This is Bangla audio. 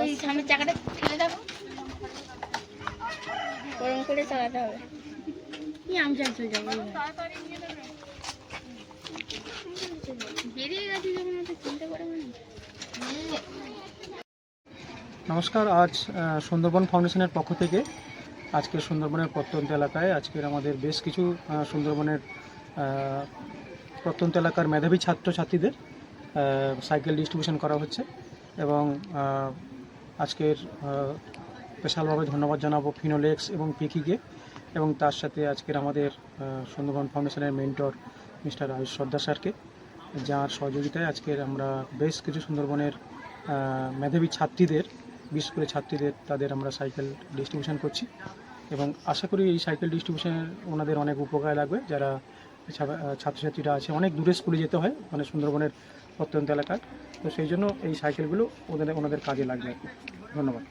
ওই সামনের চাকাটা ঠেলে দেখো, গরম করে চালাতে হবে। আমি চলে যাবো, বেরিয়ে গেছি যখন ওটা চিন্তা করে মানে। নমস্কার। আজ সুন্দরবন ফাউন্ডেশনের পক্ষ থেকে আজকে সুন্দরবনের প্রত্যন্ত এলাকায় আজকের আমাদের বেশ কিছু সুন্দরবনের প্রত্যন্ত এলাকার মেধাবী ছাত্রছাত্রীদের সাইকেল ডিস্ট্রিবিউশন করা হচ্ছে এবং আজকের স্পেশালভাবে ধন্যবাদ জানাবো ফিনোলেক্স এবং পিকিকে এবং তার সাথে আজকের আমাদের সুন্দরবন ফাউন্ডেশনের মেন্টর মিস্টার আয়ুষ সর্দার স্যারকে, যার সহযোগিতায় আজকের আমরা বেশ কিছু সুন্দরবনের মেধাবী ছাত্রীদের, বিশেষ করে ছাত্রীদের, তাদের আমরা সাইকেল ডিস্ট্রিবিউশন করছি এবং আশা করি এই সাইকেল ডিস্ট্রিবিউশনের ওনাদের অনেক উপকারে লাগবে। যারা ছাত্রছাত্রীরা আছে অনেক দূরে স্কুলে যেতে হয়, মানে সুন্দরবনের প্রত্যন্ত এলাকায়, তো সেই জন্য এই সাইকেলগুলো ওনাদের কাজে লাগবে। ধন্যবাদ।